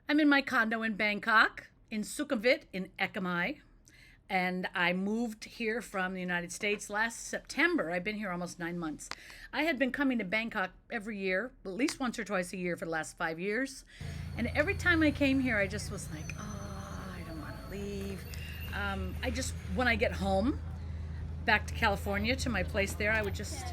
I'm in my condo in Bangkok, in Sukhumvit, in Ekimai, and I moved here from the United States last September. I've been here almost 9 months. I had been coming to Bangkok every year, at least once or twice a year for the last 5 years. And every time I came here, I just was like, oh, I don't want to leave. When I get home back to California to my place there, I would just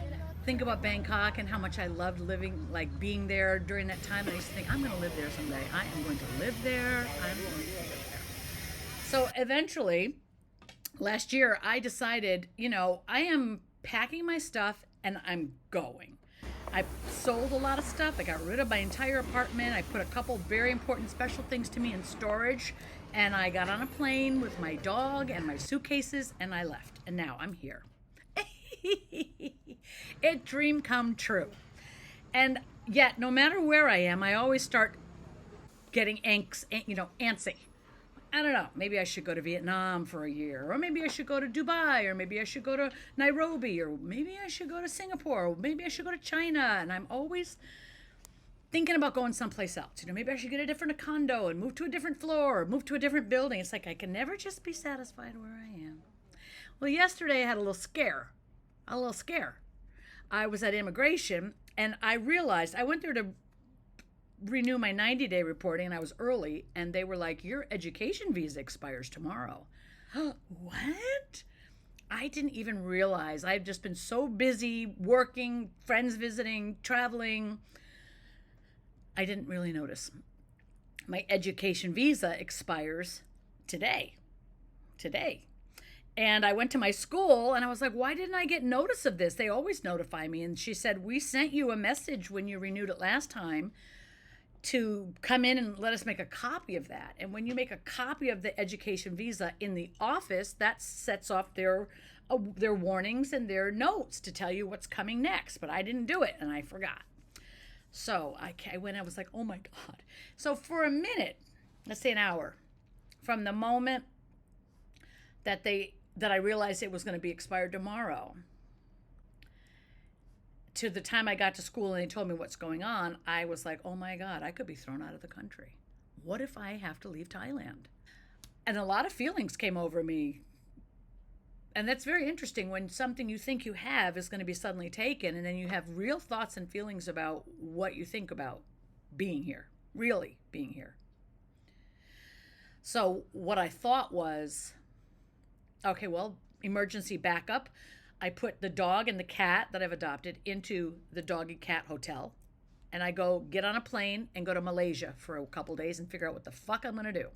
think about Bangkok and how much I loved living, like being there during that time. And I used to think, I'm going to live there someday. I am going to live there. I'm going to live there. So eventually, last year, I decided, I am packing my stuff and I'm going. I sold a lot of stuff. I got rid of my entire apartment. I put a couple very important special things to me in storage. And I got on a plane with my dog and my suitcases and I left. And now I'm here. It dream come true. And yet, no matter where I am, I always start getting antsy. I don't know. Maybe I should go to Vietnam for a year, or maybe I should go to Dubai, or maybe I should go to Nairobi, or maybe I should go to Singapore, or maybe I should go to China. And I'm always thinking about going someplace else. Maybe I should get a different condo and move to a different floor, or move to a different building. It's like I can never just be satisfied where I am. Well, yesterday I had a little scare. I was at immigration and I realized I went there to renew my 90-day reporting and I was early and they were like, your education visa expires tomorrow. What? I didn't even realize. I've just been so busy working, friends visiting, traveling. I didn't really notice. My education visa expires today. And I went to my school and I was like, why didn't I get notice of this? They always notify me. And she said, we sent you a message when you renewed it last time to come in and let us make a copy of that. And when you make a copy of the education visa in the office, that sets off their warnings and their notes to tell you what's coming next. But I didn't do it and I forgot. So I went, I was like, oh my God. So for a minute, let's say an hour, from the moment that I realized it was going to be expired tomorrow to the time I got to school and they told me what's going on, I was like, oh my God, I could be thrown out of the country. What if I have to leave Thailand? And a lot of feelings came over me. And that's very interesting when something you think you have is going to be suddenly taken, and then you have real thoughts and feelings about what you think about being here, really being here. So what I thought was, okay, well, emergency backup. I put the dog and the cat that I've adopted into the dog and cat hotel. And I go get on a plane and go to Malaysia for a couple days and figure out what the fuck I'm going to do.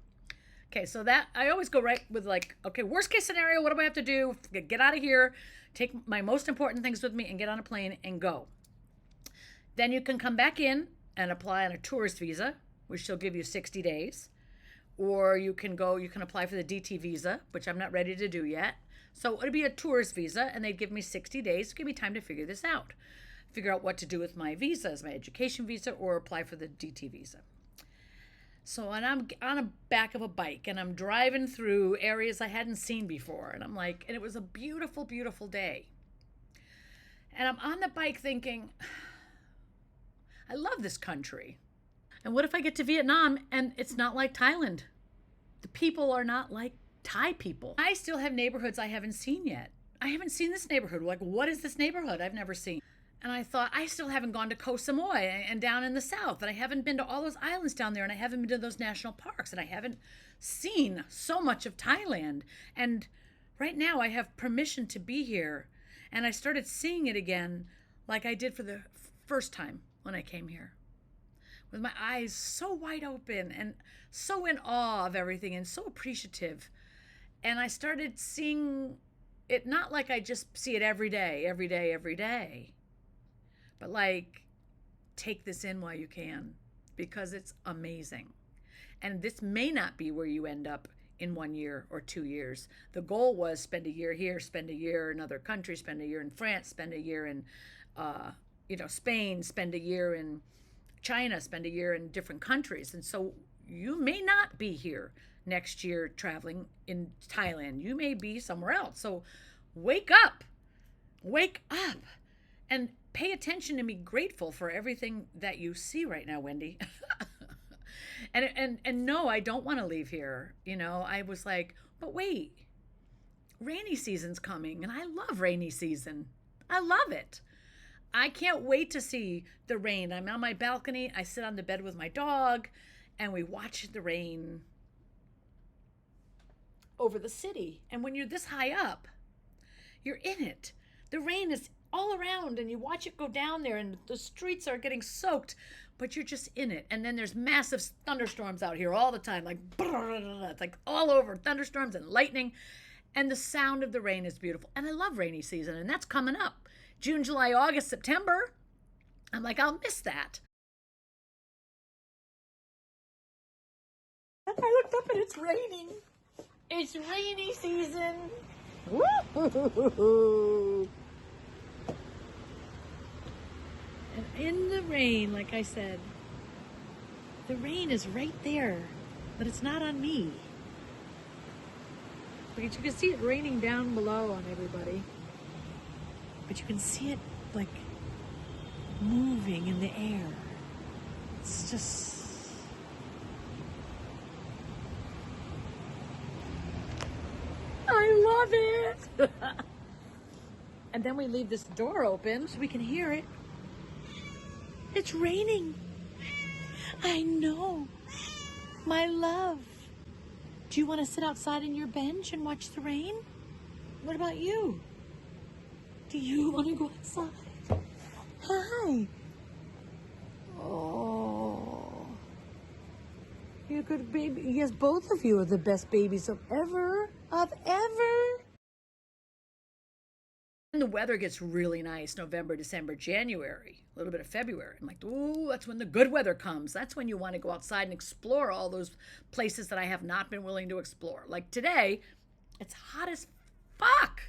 Okay, so that I always go right with like, okay, worst case scenario, what do I have to do? Get out of here, take my most important things with me and get on a plane and go. Then you can come back in and apply on a tourist visa, which will give you 60 days. Or you can apply for the DT visa, which I'm not ready to do yet. So it'd be a tourist visa, and they'd give me 60 days to give me time to figure this out. Figure out what to do with my visas, my education visa, or apply for the DT visa. So, and I'm on the back of a bike, and I'm driving through areas I hadn't seen before. And I'm like, and it was a beautiful, beautiful day. And I'm on the bike thinking, I love this country. And what if I get to Vietnam and it's not like Thailand? The people are not like Thai people. I still have neighborhoods I haven't seen yet. I haven't seen this neighborhood. Like, what is this neighborhood I've never seen? And I thought, I still haven't gone to Koh Samui and down in the south. And I haven't been to all those islands down there. And I haven't been to those national parks. And I haven't seen so much of Thailand. And right now I have permission to be here. And I started seeing it again like I did for the first time when I came here, with my eyes so wide open and so in awe of everything and so appreciative. And I started seeing it not like I just see it every day, but like, take this in while you can, because it's amazing. And this may not be where you end up in 1 year or 2 years. The goal was spend a year here, spend a year in other countries, spend a year in France, spend a year in Spain, spend a year in China, spend a year in different countries. And so you may not be here next year traveling in Thailand. You may be somewhere else. So wake up, and pay attention and be grateful for everything that you see right now, Wendy. And no, I don't want to leave here. I was like, but wait, rainy season's coming, and I love rainy season. I love it. I can't wait to see the rain. I'm on my balcony. I sit on the bed with my dog, and we watch the rain over the city. And when you're this high up, you're in it. The rain is all around, and you watch it go down there, and the streets are getting soaked, but you're just in it. And then there's massive thunderstorms out here all the time, like it's like all over, thunderstorms and lightning. And the sound of the rain is beautiful. And I love rainy season, and that's coming up. June, July, August, September. I'm like, I'll miss that. And I looked up and it's raining. It's rainy season. Woo! And in the rain, like I said, the rain is right there, but it's not on me. But you can see it raining down below on everybody. But you can see it like moving in the air. It's just... I love it! And then we leave this door open so we can hear it. It's raining. I know. My love. Do you want to sit outside on your bench and watch the rain? What about you? Do you want to go outside? Hi. Oh. You're a good baby. Yes, both of you are the best babies of ever. And the weather gets really nice November, December, January, a little bit of February. I'm like, ooh, that's when the good weather comes. That's when you want to go outside and explore all those places that I have not been willing to explore. Like today, it's hot as fuck.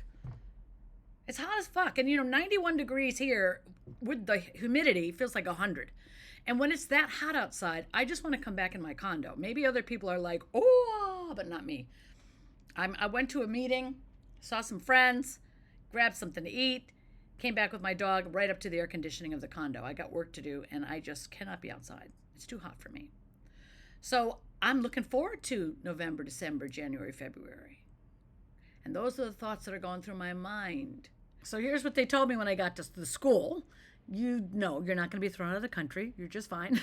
It's hot as fuck. And 91 degrees here with the humidity feels like 100. And when it's that hot outside, I just want to come back in my condo. Maybe other people are like, oh, but not me. I went to a meeting, saw some friends, grabbed something to eat, came back with my dog right up to the air conditioning of the condo. I got work to do, and I just cannot be outside. It's too hot for me. So I'm looking forward to November, December, January, February. And those are the thoughts that are going through my mind. So here's what they told me when I got to the school. You're not going to be thrown out of the country. You're just fine.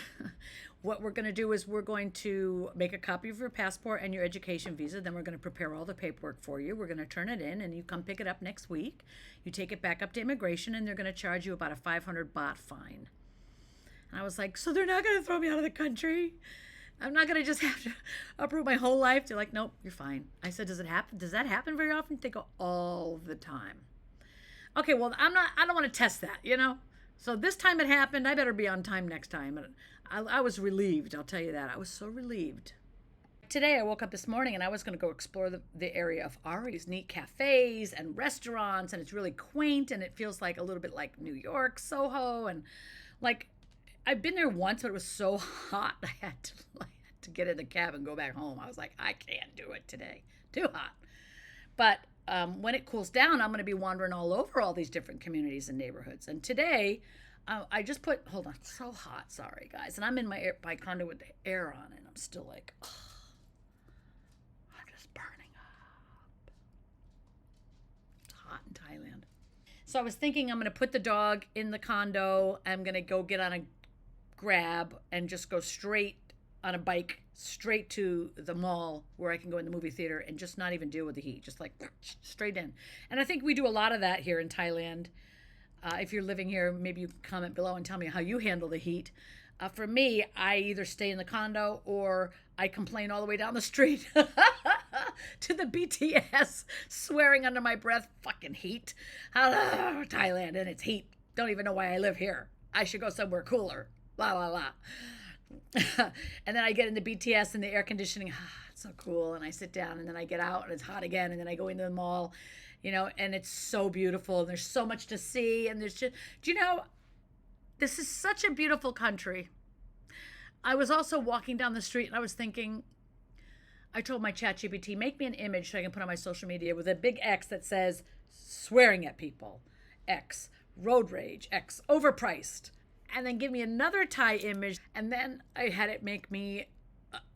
What we're going to do is we're going to make a copy of your passport and your education visa. Then we're going to prepare all the paperwork for you. We're going to turn it in, and you come pick it up next week. You take it back up to immigration, and they're going to charge you about a 500 baht fine. And I was like, so they're not going to throw me out of the country? I'm not going to just have to uproot my whole life? They're like, nope, you're fine. I said, does it happen? Does that happen very often? They go, all the time. Okay, well, I don't want to test that, So this time it happened. I better be on time next time. I was relieved, I'll tell you that. I was so relieved. Today I woke up this morning and I was going to go explore the area of Ari's neat cafes and restaurants, and it's really quaint, and it feels like a little bit like New York, Soho, and like I've been there once, but it was so hot I had to get in the cab and go back home. I was like, I can't do it today. Too hot. But when it cools down, I'm going to be wandering all over all these different communities and neighborhoods. And today, I just hold on, it's so hot, sorry guys. And I'm in my condo with the air on, and I'm still like, oh, I'm just burning up. It's hot in Thailand. So I was thinking I'm going to put the dog in the condo. I'm going to go get on a Grab and just go straight on a bike straight to the mall where I can go in the movie theater and just not even deal with the heat, just like straight in. And I think we do a lot of that here in Thailand. If you're living here, maybe you can comment below and tell me how you handle the heat. For me, I either stay in the condo or I complain all the way down the street to the BTS, swearing under my breath, fucking heat. Hello, Thailand, and it's heat. Don't even know why I live here. I should go somewhere cooler. La, la, la. And then I get in the BTS and the air conditioning, it's so cool, and I sit down, and then I get out and it's hot again, and then I go into the mall, and it's so beautiful, and there's so much to see, and there's just, this is such a beautiful country. I was also walking down the street and I was thinking, I told my ChatGPT, make me an image so I can put on my social media with a big X that says swearing at people, X, road rage, X, overpriced. And then give me another Thai image. And then I had it make me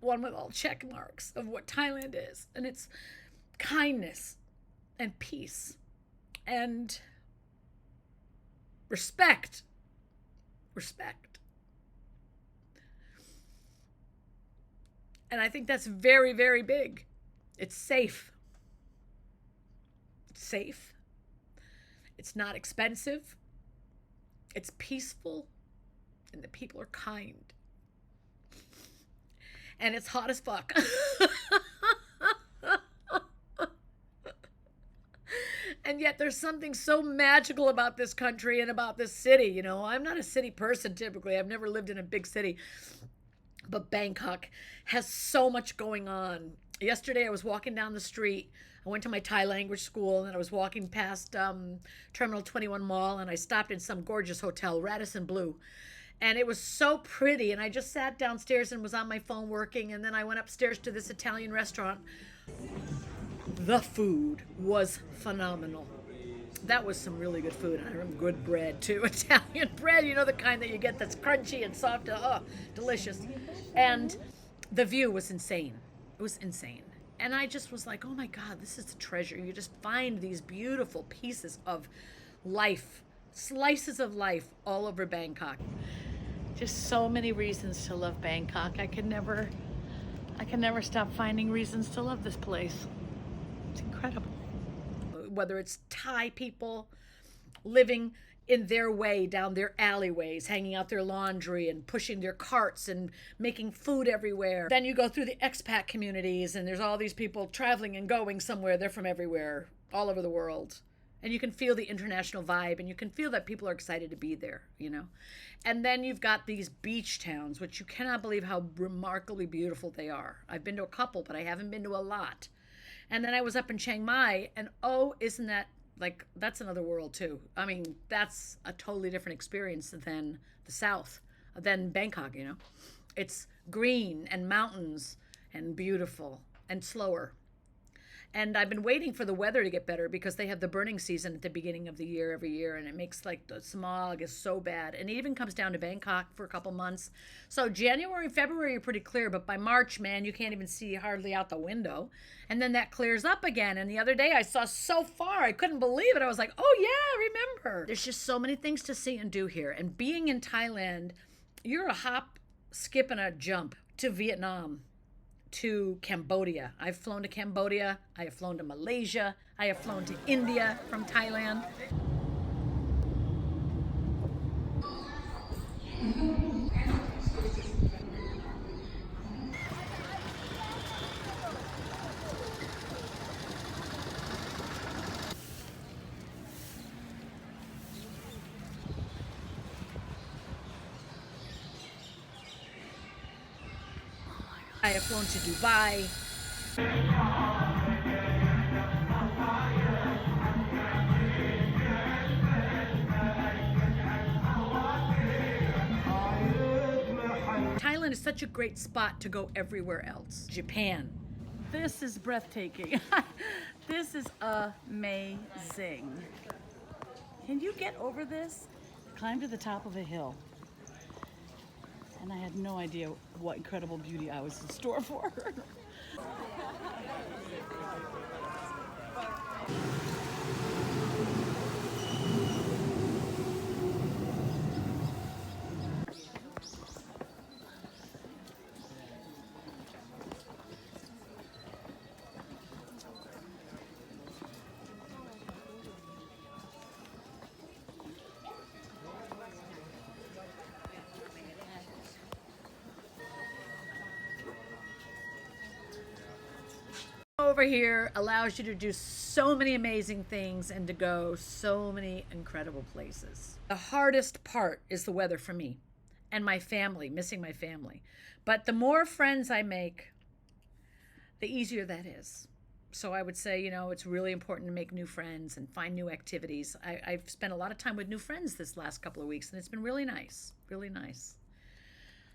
one with all check marks of what Thailand is. And it's kindness and peace and respect. Respect. And I think that's very, very big. It's safe. It's safe. It's not expensive. It's peaceful. And the people are kind. And it's hot as fuck. And yet there's something so magical about this country and about this city. You know, I'm not a city person typically. I've never lived in a big city. But Bangkok has so much going on. Yesterday I was walking down the street. I went to my Thai language school, and I was walking past Terminal 21 Mall, and I stopped in some gorgeous hotel, Radisson Blu. And it was so pretty, and I just sat downstairs and was on my phone working, and then I went upstairs to this Italian restaurant. The food was phenomenal. That was some really good food. And I remember good bread too. Italian bread, you know, the kind that you get that's crunchy and soft. Oh, delicious. And the view was insane. It was insane. And I just was like, oh my God, this is a treasure. You just find these beautiful pieces of life, slices of life all over Bangkok. Just so many reasons to love Bangkok. I can never stop finding reasons to love this place. It's incredible. Whether it's Thai people living in their way down their alleyways, hanging out their laundry and pushing their carts and making food everywhere. Then you go through the expat communities, and there's all these people traveling and going somewhere. They're from everywhere, all over the world. And you can feel the international vibe, and you can feel that people are excited to be there, you know. And then you've got these beach towns, which you cannot believe how remarkably beautiful they are. I've been to a couple, but I haven't been to a lot. And then I was up in Chiang Mai, and oh, isn't that like, that's another world too. I mean, that's a totally different experience than the South, than Bangkok, you know. It's green and mountains and beautiful and slower. And I've been waiting for the weather to get better because they have the burning season at the beginning of the year every year, and it makes like the smog is so bad. And it even comes down to Bangkok for a couple months. So January and February are pretty clear, but by March, man, you can't even see hardly out the window. And then that clears up again. And the other day I saw so far, I couldn't believe it. I was like, oh yeah, remember. There's just so many things to see and do here. And being in Thailand, you're a hop, skip, and a jump to Vietnam, to Cambodia. I've flown to Cambodia. I have flown to Malaysia. I have flown to India from Thailand. I have flown to Dubai. Thailand is such a great spot to go everywhere else. Japan. This is breathtaking. This is amazing. Can you get over this? Climb to the top of a hill. And I had no idea what incredible beauty I was in store for. Over here allows you to do so many amazing things and to go so many incredible places. The hardest part is the weather for me and my family, missing my family. But the more friends I make, the easier that is. So I would say, you know, it's really important to make new friends and find new activities. I've spent a lot of time with new friends this last couple of weeks, and it's been really nice, really nice.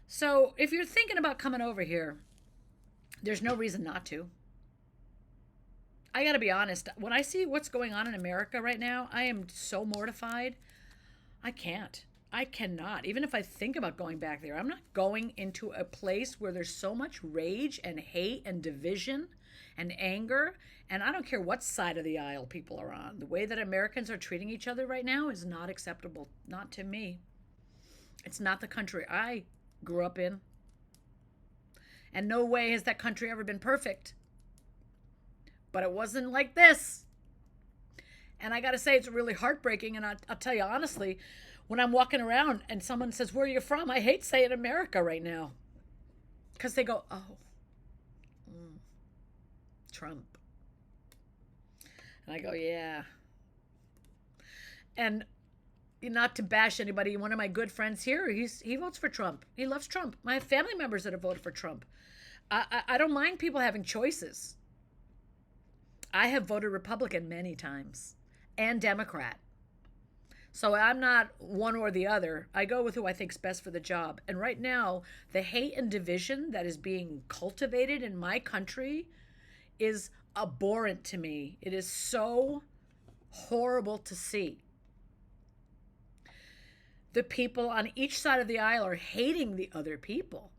So if you're thinking about coming over here, there's no reason not to. I got to be honest, when I see what's going on in America right now, I am so mortified. I can't. I cannot. Even if I think about going back there, I'm not going into a place where there's so much rage and hate and division and anger. And I don't care what side of the aisle people are on. The way that Americans are treating each other right now is not acceptable. Not to me. It's not the country I grew up in. And no way has that country ever been perfect. But it wasn't like this. And I got to say, it's really heartbreaking. And I'll tell you honestly, when I'm walking around and someone says, "Where are you from?" I hate saying America right now. Because they go, "Oh, Trump." And I go, "Yeah." And not to bash anybody, one of my good friends here, he votes for Trump. He loves Trump. I have family members that have voted for Trump. I don't mind people having choices. I have voted Republican many times and Democrat. So I'm not one or the other. I go with who I think's best for the job. And right now, the hate and division that is being cultivated in my country is abhorrent to me. It is so horrible to see. The people on each side of the aisle are hating the other people.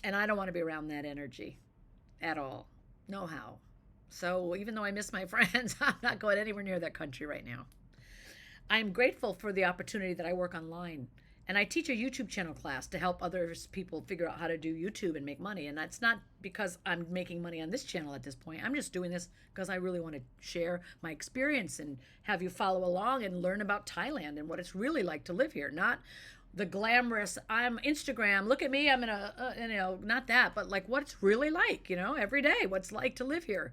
And I don't want to be around that energy at all. No how. So even though I miss my friends, I'm not going anywhere near that country right now. I'm grateful for the opportunity that I work online. And I teach a YouTube channel class to help others people figure out how to do YouTube and make money. And that's not because I'm making money on this channel at this point. I'm just doing this because I really want to share my experience and have you follow along and learn about Thailand and what it's really like to live here. Not the glamorous, I'm Instagram, look at me, I'm in a, not that, but like what it's really like, every day, what's like to live here.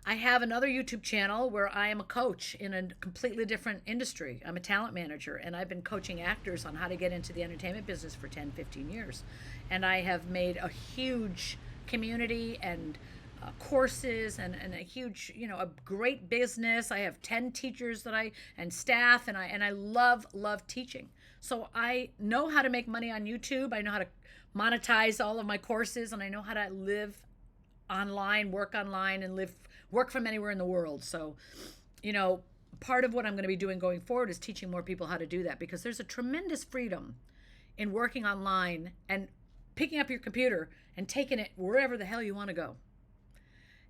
I have another YouTube channel where I am a coach in a completely different industry. I'm a talent manager, and I've been coaching actors on how to get into the entertainment business for 10, 15 years. And I have made a huge community and courses and a huge, a great business. I have 10 teachers and staff, and I love teaching. So I know how to make money on YouTube. I know how to monetize all of my courses, and I know how to live online, work online, and work from anywhere in the world. So, part of what I'm going to be doing going forward is teaching more people how to do that, because there's a tremendous freedom in working online and picking up your computer and taking it wherever the hell you want to go.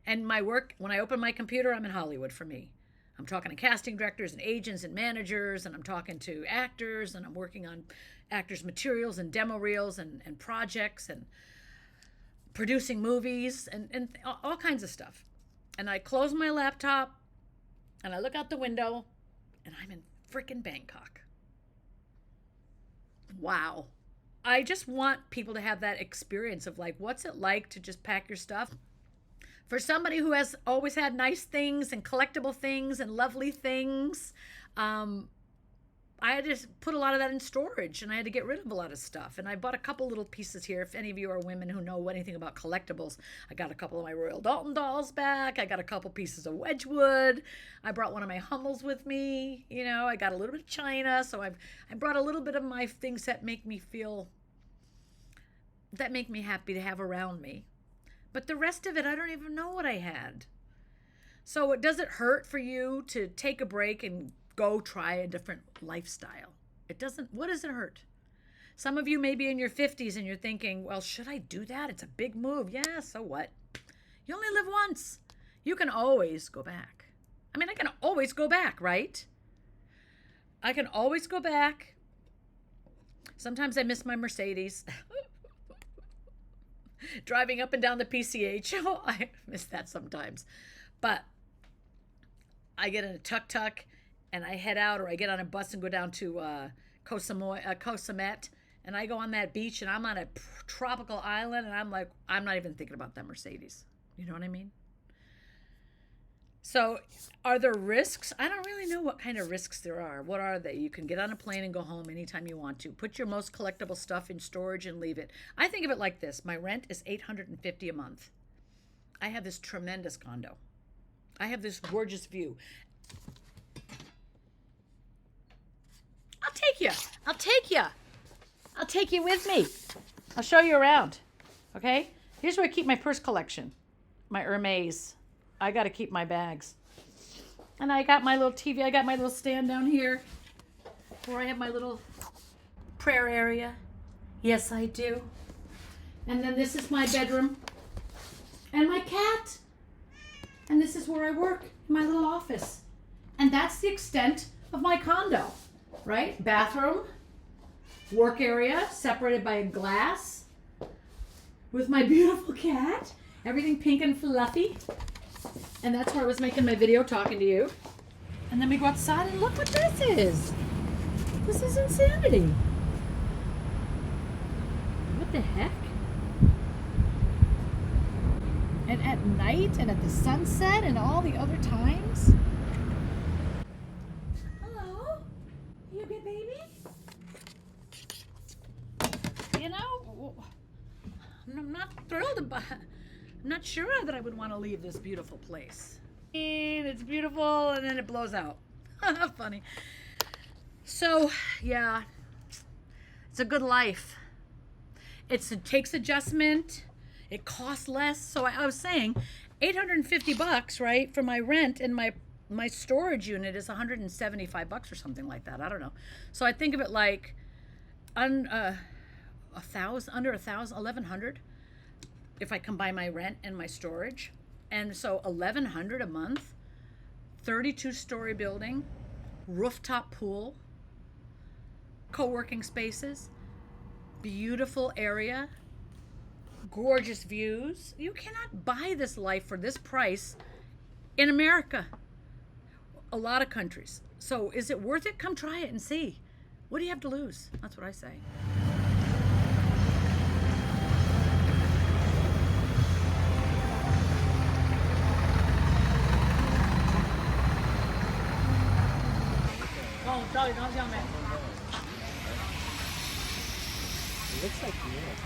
And my work, when I open my computer, I'm in Hollywood for me. I'm talking to casting directors and agents and managers, and I'm talking to actors, and I'm working on actors' materials and demo reels and projects and producing movies and all kinds of stuff. And I close my laptop and I look out the window and I'm in freaking Bangkok. Wow. I just want people to have that experience of like, what's it like to just pack your stuff? For somebody who has always had nice things and collectible things and lovely things, I had to put a lot of that in storage, and I had to get rid of a lot of stuff. And I bought a couple little pieces here. If any of you are women who know anything about collectibles, I got a couple of my Royal Dalton dolls back. I got a couple pieces of Wedgwood. I brought one of my Hummels with me. I got a little bit of China. So I brought a little bit of my things that make me happy to have around me. But the rest of it, I don't even know what I had. So does it hurt for you to take a break and go try a different lifestyle? It doesn't. What does it hurt? Some of you may be in your 50s and you're thinking, well, should I do that? It's a big move. Yeah, so what? You only live once. You can always go back. I can always go back, right? I can always go back. Sometimes I miss my Mercedes. Driving up and down the PCH. Oh, I miss that sometimes. But I get in a tuk-tuk and I head out, or I get on a bus and go down to Koh Samet, and I go on that beach, and I'm on a tropical island, and I'm like, I'm not even thinking about that Mercedes. You know what I mean? So are there risks? I don't really know what kind of risks there are. What are they? You can get on a plane and go home anytime you want to. Put your most collectible stuff in storage and leave it. I think of it like this. My rent is $850 a month. I have this tremendous condo. I have this gorgeous view. I'll take you. I'll take you with me. I'll show you around. Okay? Here's where I keep my purse collection. My Hermes. I got to keep my bags. And I got my little TV. I got my little stand down here. where I have my little prayer area. Yes, I do. And then this is my bedroom and my cat. And this is where I work, in my little office. And that's the extent of my condo, right? Bathroom, work area, separated by a glass, with my beautiful cat, everything pink and fluffy. And that's where I was making my video talking to you. And then we go outside and look what this is. This is insanity. What the heck? And at night and at the sunset and all the other times. Hello? You good, baby? You know, I'm not thrilled about it. I'm not sure that I would want to leave this beautiful place. And it's beautiful and then it blows out. Funny. So, yeah, it's a good life. It takes adjustment. It costs less. So I was saying $850, right, for my rent, and my storage unit is $175 or something like that. I don't know. So I think of it like under $1,100 if I combine my rent and my storage. And so $1,100 a month, 32-story building, rooftop pool, co-working spaces, beautiful area, gorgeous views. You cannot buy this life for this price in America. A lot of countries. So is it worth it? Come try it and see. What do you have to lose? That's what I say. Oh, 照一张相没？ It looks like Europe.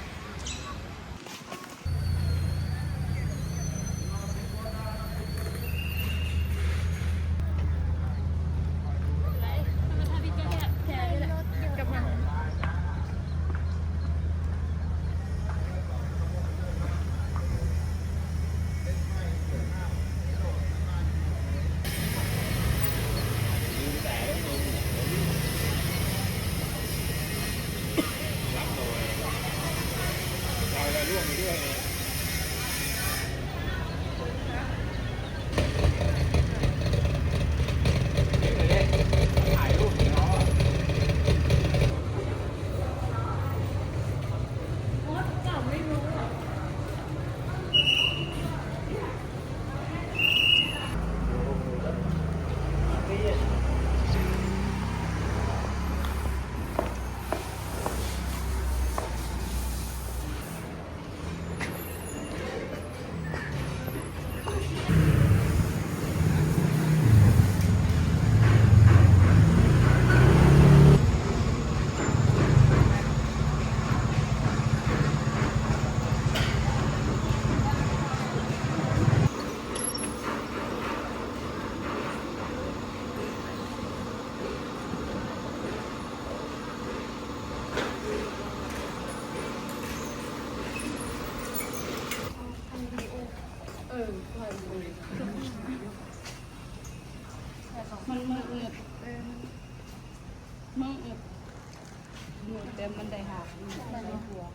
Mình đầy hạt, mình đầy cua.